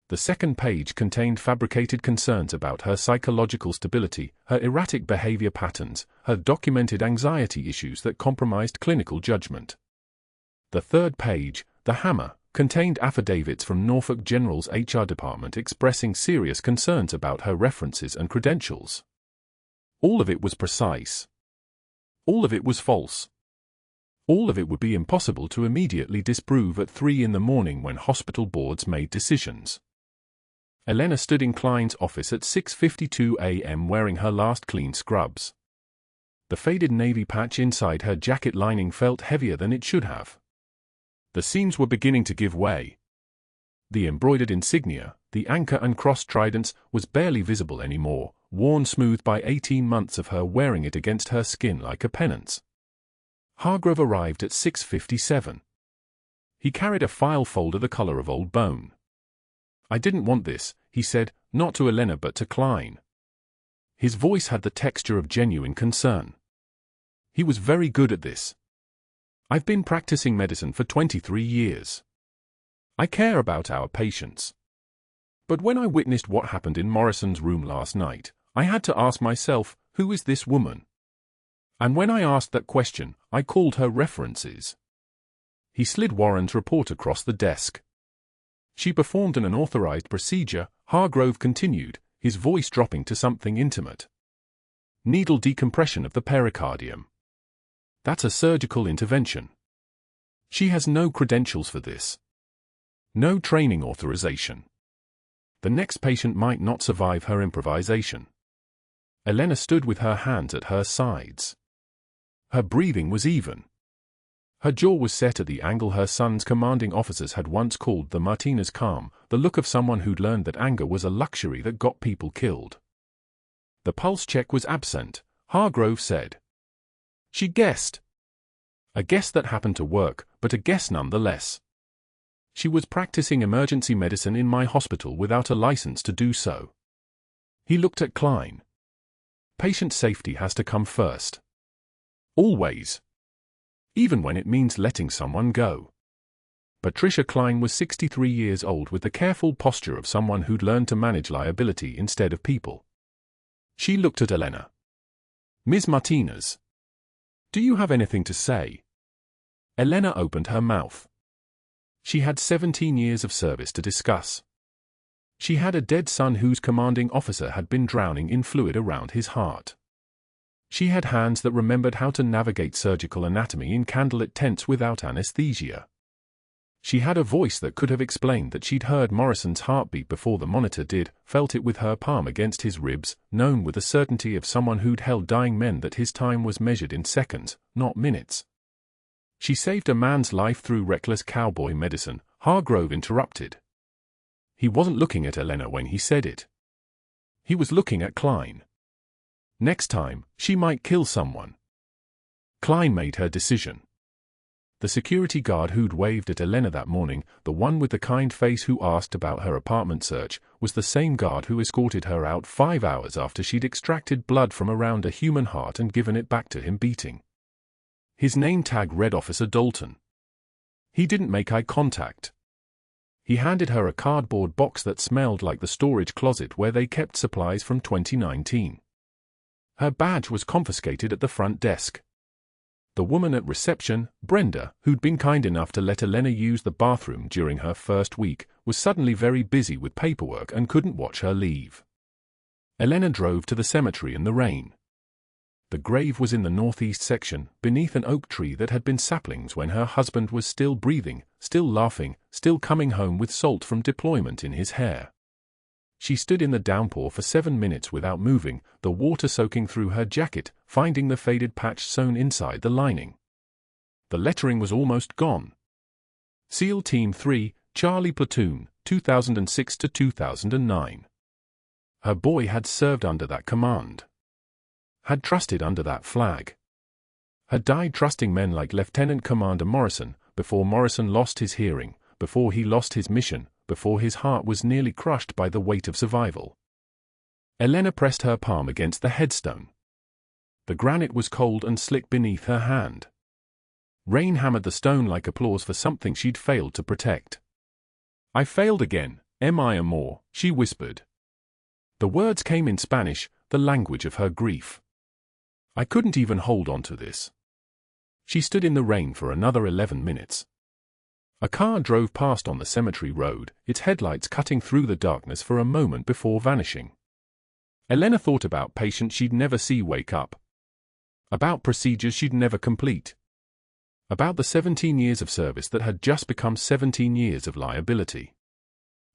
The second page contained fabricated concerns about her psychological stability, her erratic behavior patterns, her documented anxiety issues that compromised clinical judgment. The third page, the hammer, contained affidavits from Norfolk General's HR department expressing serious concerns about her references and credentials. All of it was precise. All of it was false. All of it would be impossible to immediately disprove at 3 in the morning when hospital boards made decisions. Elena stood in Klein's office at 6:52 a.m. wearing her last clean scrubs. The faded navy patch inside her jacket lining felt heavier than it should have. The seams were beginning to give way. The embroidered insignia, the anchor and cross tridents, was barely visible anymore, worn smooth by 18 months of her wearing it against her skin like a penance. Hargrove arrived at 6:57. He carried a file folder the color of old bone. "I didn't want this," he said, not to Elena but to Klein. His voice had the texture of genuine concern. He was very good at this. "I've been practicing medicine for 23 years. I care about our patients. But when I witnessed what happened in Morrison's room last night, I had to ask myself, who is this woman? And when I asked that question, I called her references." He slid Warren's report across the desk. "She performed an unauthorized procedure," Hargrove continued, his voice dropping to something intimate. "Needle decompression of the pericardium. That's a surgical intervention. She has no credentials for this. No training authorization. The next patient might not survive her improvisation." Elena stood with her hands at her sides. Her breathing was even. Her jaw was set at the angle her son's commanding officers had once called the Martinez calm, the look of someone who'd learned that anger was a luxury that got people killed. The pulse check was absent, Hargrove said. She guessed. A guess that happened to work, but a guess nonetheless. She was practicing emergency medicine in my hospital without a license to do so. He looked at Klein. Patient safety has to come first. Always. Even when it means letting someone go. Patricia Klein was 63 years old with the careful posture of someone who'd learned to manage liability instead of people. She looked at Elena. "Ms. Martinez. Do you have anything to say?" Elena opened her mouth. She had 17 years of service to discuss. She had a dead son whose commanding officer had been drowning in fluid around his heart. She had hands that remembered how to navigate surgical anatomy in candlelit tents without anesthesia. She had a voice that could have explained that she'd heard Morrison's heartbeat before the monitor did, felt it with her palm against his ribs, known with the certainty of someone who'd held dying men that his time was measured in seconds, not minutes. She saved a man's life through reckless cowboy medicine, Hargrove interrupted. He wasn't looking at Elena when he said it. He was looking at Klein. Next time, she might kill someone. Klein made her decision. The security guard who'd waved at Elena that morning, the one with the kind face who asked about her apartment search, was the same guard who escorted her out 5 hours after she'd extracted blood from around a human heart and given it back to him beating. His name tag read Officer Dalton. He didn't make eye contact. He handed her a cardboard box that smelled like the storage closet where they kept supplies from 2019. Her badge was confiscated at the front desk. The woman at reception, Brenda, who'd been kind enough to let Elena use the bathroom during her first week, was suddenly very busy with paperwork and couldn't watch her leave. Elena drove to the cemetery in the rain. The grave was in the northeast section, beneath an oak tree that had been saplings when her husband was still breathing, still laughing, still coming home with salt from deployment in his hair. She stood in the downpour for 7 minutes without moving, the water soaking through her jacket, finding the faded patch sewn inside the lining. The lettering was almost gone. SEAL Team 3, Charlie Platoon, 2006 to 2009. Her boy had served under that command. Had trusted under that flag. Had died trusting men like Lieutenant Commander Morrison, before Morrison lost his hearing, before he lost his mission, before his heart was nearly crushed by the weight of survival. Elena pressed her palm against the headstone. The granite was cold and slick beneath her hand. Rain hammered the stone like applause for something she'd failed to protect. "I failed again, mi amor," she whispered. The words came in Spanish, the language of her grief. "I couldn't even hold on to this." She stood in the rain for another 11 minutes. A car drove past on the cemetery road, its headlights cutting through the darkness for a moment before vanishing. Elena thought about patients she'd never see wake up. About procedures she'd never complete. About the 17 years of service that had just become 17 years of liability.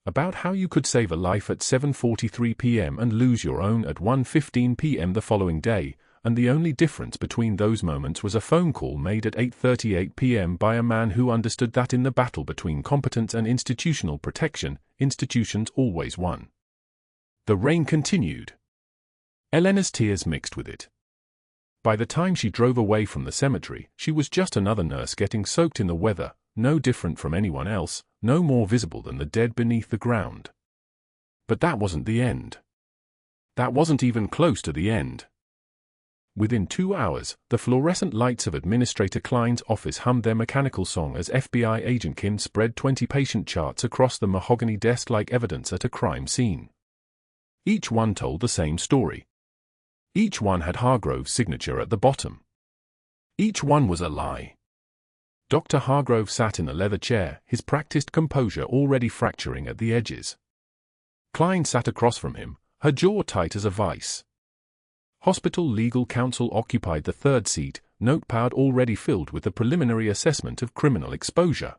About how you could save a life at 7:43 p.m. and lose your own at 1:15 p.m. the following day, and the only difference between those moments was a phone call made at 8:38 p.m. by a man who understood that in the battle between competence and institutional protection, institutions always won. The rain continued. Elena's tears mixed with it. By the time she drove away from the cemetery, she was just another nurse getting soaked in the weather, no different from anyone else, no more visible than the dead beneath the ground. But that wasn't the end. That wasn't even close to the end. Within 2 hours, the fluorescent lights of Administrator Klein's office hummed their mechanical song as FBI Agent Kim spread 20 patient charts across the mahogany desk like evidence at a crime scene. Each one told the same story. Each one had Hargrove's signature at the bottom. Each one was a lie. Dr. Hargrove sat in a leather chair, his practiced composure already fracturing at the edges. Klein sat across from him, her jaw tight as a vice. Hospital legal counsel occupied the third seat, notepad already filled with the preliminary assessment of criminal exposure.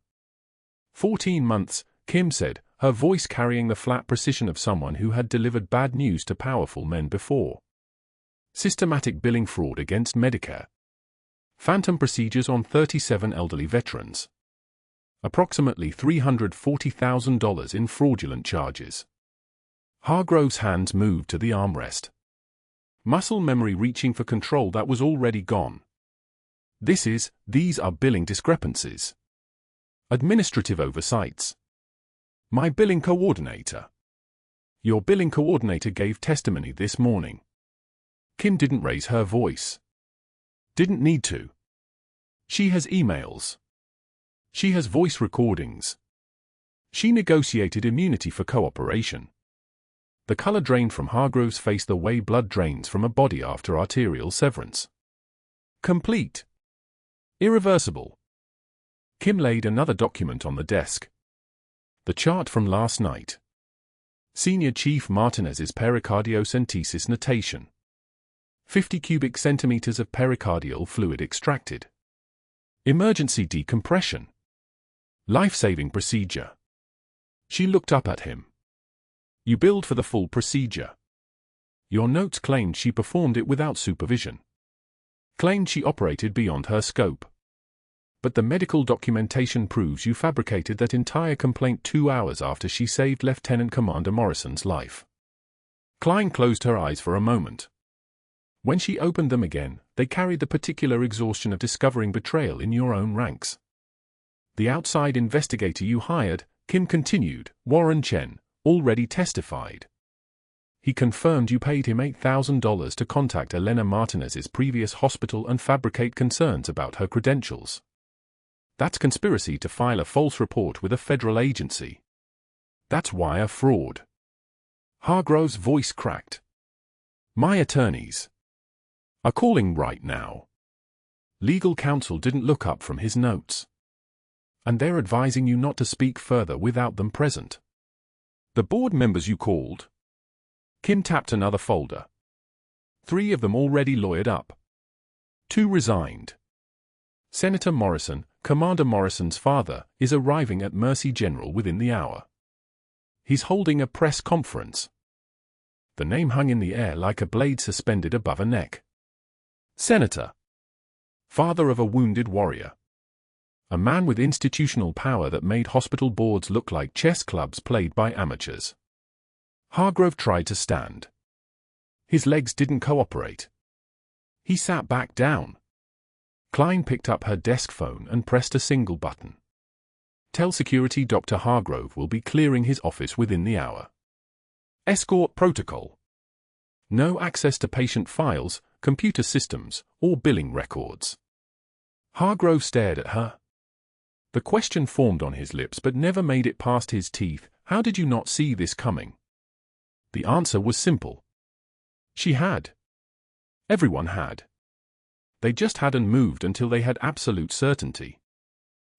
14 months, Kim said, her voice carrying the flat precision of someone who had delivered bad news to powerful men before. Systematic billing fraud against Medicare. Phantom procedures on 37 elderly veterans. Approximately $340,000 in fraudulent charges. Hargrove's hands moved to the armrest. Muscle memory reaching for control that was already gone. These are billing discrepancies. Administrative oversights. My billing coordinator. Your billing coordinator gave testimony this morning. Kim didn't raise her voice. Didn't need to. She has emails. She has voice recordings. She negotiated immunity for cooperation. The color drained from Hargrove's face the way blood drains from a body after arterial severance. Complete. Irreversible. Kim laid another document on the desk. The chart from last night. Senior Chief Martinez's pericardiocentesis notation. 50 cubic centimeters of pericardial fluid extracted. Emergency decompression. Life-saving procedure. She looked up at him. You billed for the full procedure. Your notes claimed she performed it without supervision. Claimed she operated beyond her scope. But the medical documentation proves you fabricated that entire complaint 2 hours after she saved Lieutenant Commander Morrison's life. Klein closed her eyes for a moment. When she opened them again, they carried the particular exhaustion of discovering betrayal in your own ranks. The outside investigator you hired, Kim continued, Warren Chen, already testified. He confirmed you paid him $8,000 to contact Elena Martinez's previous hospital and fabricate concerns about her credentials. That's conspiracy to file a false report with a federal agency. That's wire fraud. Hargrove's voice cracked. My attorneys are calling right now. Legal counsel didn't look up from his notes. And they're advising you not to speak further without them present. The board members you called? Kim tapped another folder. 3 of them already lawyered up. 2 resigned. Senator Morrison, Commander Morrison's father, is arriving at Mercy General within the hour. He's holding a press conference. The name hung in the air like a blade suspended above a neck. Senator. Father of a wounded warrior. A man with institutional power that made hospital boards look like chess clubs played by amateurs. Hargrove tried to stand. His legs didn't cooperate. He sat back down. Klein picked up her desk phone and pressed a single button. Tell security Dr. Hargrove will be clearing his office within the hour. Escort protocol. No access to patient files, computer systems, or billing records. Hargrove stared at her. The question formed on his lips but never made it past his teeth. How did you not see this coming? The answer was simple. She had. Everyone had. They just hadn't moved until they had absolute certainty.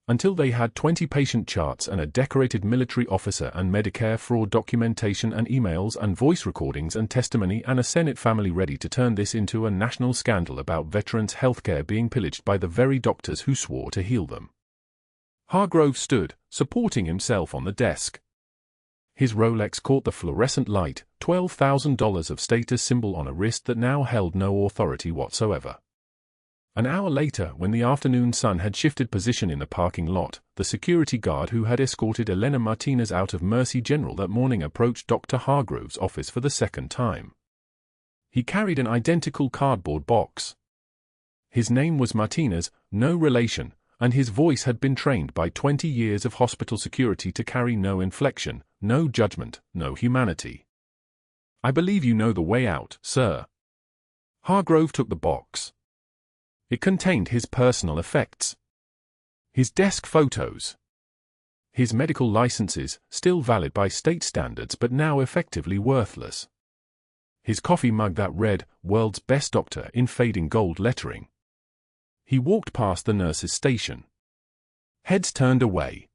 Until they had 20 patient charts and a decorated military officer and Medicare fraud documentation and emails and voice recordings and testimony and a Senate family ready to turn this into a national scandal about veterans' healthcare being pillaged by the very doctors who swore to heal them. Hargrove stood, supporting himself on the desk. His Rolex caught the fluorescent light, $12,000 of status symbol on a wrist that now held no authority whatsoever. An hour later, when the afternoon sun had shifted position in the parking lot, the security guard who had escorted Elena Martinez out of Mercy General that morning approached Dr. Hargrove's office for the second time. He carried an identical cardboard box. His name was Martinez, no relation, and his voice had been trained by 20 years of hospital security to carry no inflection, no judgment, no humanity. I believe you know the way out, sir. Hargrove took the box. It contained his personal effects. His desk photos. His medical licenses, still valid by state standards but now effectively worthless. His coffee mug that read, World's Best Doctor in fading gold lettering. He walked past the nurse's station. Heads turned away.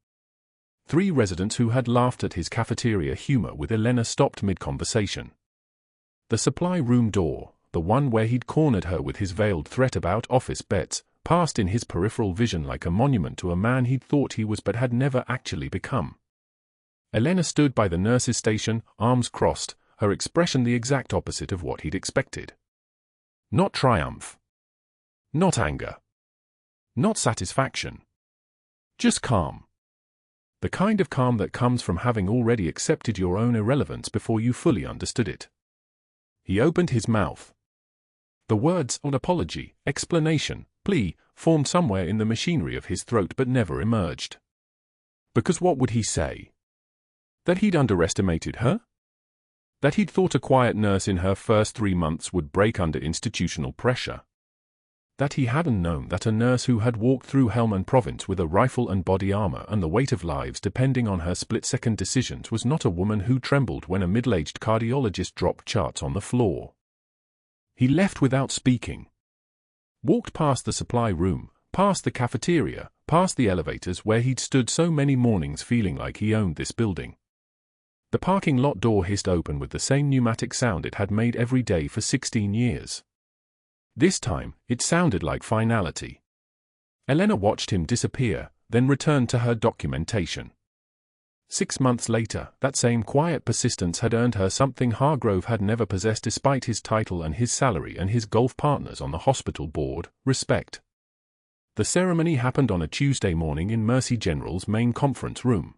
3 residents who had laughed at his cafeteria humor with Elena stopped mid-conversation. The supply room door, the one where he'd cornered her with his veiled threat about office bets, passed in his peripheral vision like a monument to a man he'd thought he was but had never actually become. Elena stood by the nurse's station, arms crossed, her expression the exact opposite of what he'd expected. Not triumph. Not anger. Not satisfaction. Just calm. The kind of calm that comes from having already accepted your own irrelevance before you fully understood it. He opened his mouth. The words an apology, explanation, plea formed somewhere in the machinery of his throat but never emerged. Because what would he say? That he'd underestimated her? That he'd thought a quiet nurse in her first 3 months would break under institutional pressure? That he hadn't known that a nurse who had walked through Helmand Province with a rifle and body armor and the weight of lives depending on her split-second decisions was not a woman who trembled when a middle-aged cardiologist dropped charts on the floor. He left without speaking. Walked past the supply room, past the cafeteria, past the elevators where he'd stood so many mornings feeling like he owned this building. The parking lot door hissed open with the same pneumatic sound it had made every day for 16 years. This time, it sounded like finality. Elena watched him disappear, then returned to her documentation. 6 months later, that same quiet persistence had earned her something Hargrove had never possessed despite his title and his salary and his golf partners on the hospital board, respect. The ceremony happened on a Tuesday morning in Mercy General's main conference room.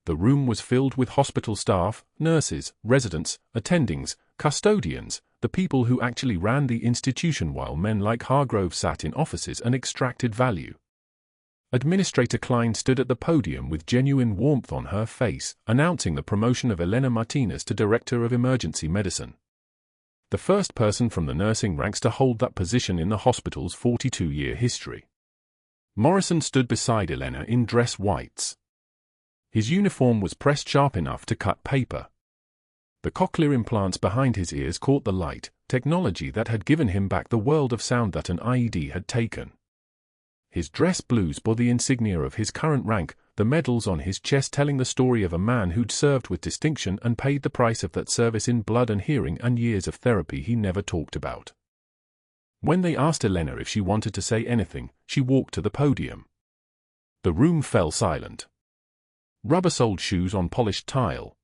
The room was filled with hospital staff, nurses, residents, attendings, custodians, the people who actually ran the institution, while men like Hargrove sat in offices and extracted value. Administrator Klein stood at the podium with genuine warmth on her face, announcing the promotion of Elena Martinez to Director of Emergency Medicine. The first person from the nursing ranks to hold that position in the hospital's 42-year history. Morrison stood beside Elena in dress whites. His uniform was pressed sharp enough to cut paper. The cochlear implants behind his ears caught the light, technology that had given him back the world of sound that an IED had taken. His dress blues bore the insignia of his current rank, the medals on his chest telling the story of a man who'd served with distinction and paid the price of that service in blood and hearing and years of therapy he never talked about. When they asked Elena if she wanted to say anything, she walked to the podium. The room fell silent. Rubber-soled shoes on polished tile.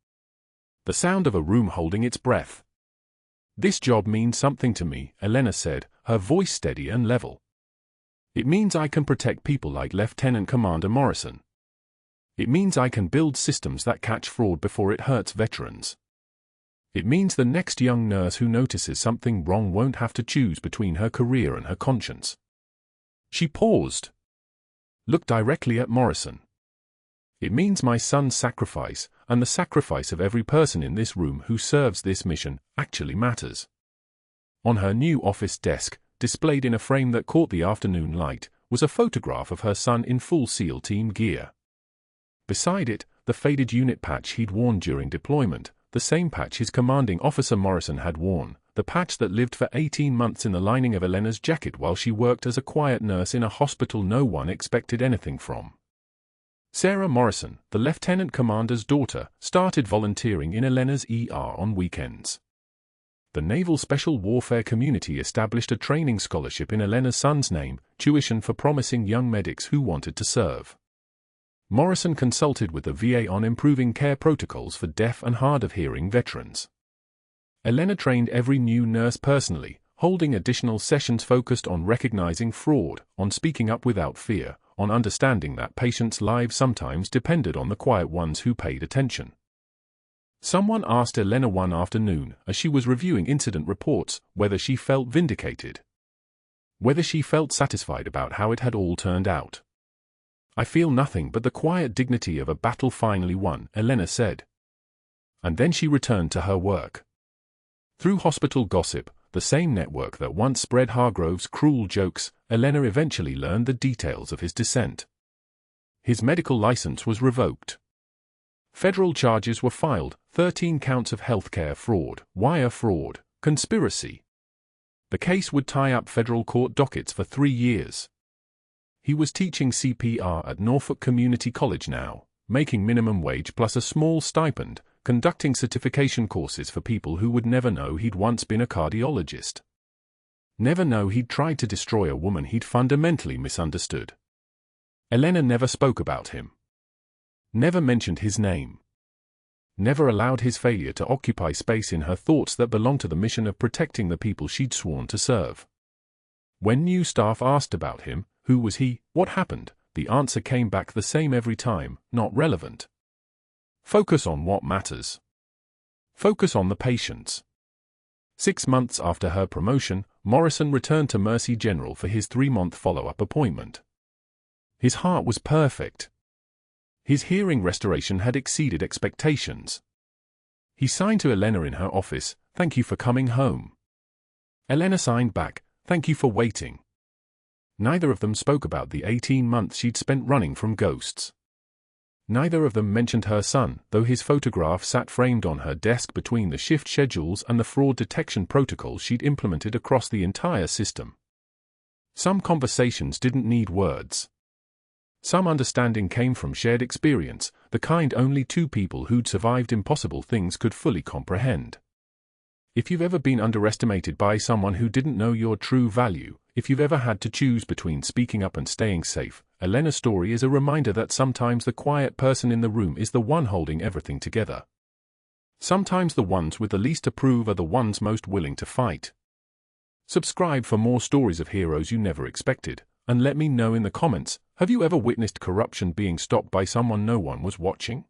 The sound of a room holding its breath. "This job means something to me," Elena said, her voice steady and level. "It means I can protect people like Lieutenant Commander Morrison. It means I can build systems that catch fraud before it hurts veterans. It means the next young nurse who notices something wrong won't have to choose between her career and her conscience." She paused. Looked directly at Morrison. "It means my son's sacrifice, and the sacrifice of every person in this room who serves this mission, actually matters." On her new office desk, displayed in a frame that caught the afternoon light, was a photograph of her son in full SEAL team gear. Beside it, the faded unit patch he'd worn during deployment, the same patch his commanding officer Morrison had worn, the patch that lived for 18 months in the lining of Elena's jacket while she worked as a quiet nurse in a hospital no one expected anything from. Sarah Morrison, the lieutenant commander's daughter, started volunteering in Elena's ER on weekends. The Naval Special Warfare community established a training scholarship in Elena's son's name, tuition for promising young medics who wanted to serve. Morrison consulted with the VA on improving care protocols for deaf and hard-of-hearing veterans. Elena trained every new nurse personally, holding additional sessions focused on recognizing fraud, on speaking up without fear, on understanding that patients' lives sometimes depended on the quiet ones who paid attention. Someone asked Elena one afternoon, as she was reviewing incident reports, whether she felt vindicated. Whether she felt satisfied about how it had all turned out. "I feel nothing but the quiet dignity of a battle finally won," Elena said. And then she returned to her work. Through hospital gossip, the same network that once spread Hargrove's cruel jokes, Elena eventually learned the details of his descent. His medical license was revoked. Federal charges were filed, 13 counts of healthcare fraud, wire fraud, conspiracy. The case would tie up federal court dockets for 3 years. He was teaching CPR at Norfolk Community College now, making minimum wage plus a small stipend, conducting certification courses for people who would never know he'd once been a cardiologist. Never know he'd tried to destroy a woman he'd fundamentally misunderstood. Elena never spoke about him. Never mentioned his name. Never allowed his failure to occupy space in her thoughts that belonged to the mission of protecting the people she'd sworn to serve. When new staff asked about him, who was he, what happened, the answer came back the same every time, not relevant. Focus on what matters. Focus on the patients. 6 months after her promotion, Morrison returned to Mercy General for his 3-month follow-up appointment. His heart was perfect. His hearing restoration had exceeded expectations. He signed to Elena in her office, "Thank you for coming home." Elena signed back, "Thank you for waiting." Neither of them spoke about the 18 months she'd spent running from ghosts. Neither of them mentioned her son, though his photograph sat framed on her desk between the shift schedules and the fraud detection protocols she'd implemented across the entire system. Some conversations didn't need words. Some understanding came from shared experience, the kind only two people who'd survived impossible things could fully comprehend. If you've ever been underestimated by someone who didn't know your true value, if you've ever had to choose between speaking up and staying safe, Elena's story is a reminder that sometimes the quiet person in the room is the one holding everything together. Sometimes the ones with the least to prove are the ones most willing to fight. Subscribe for more stories of heroes you never expected. and let me know in the comments, have you ever witnessed corruption being stopped by someone no one was watching?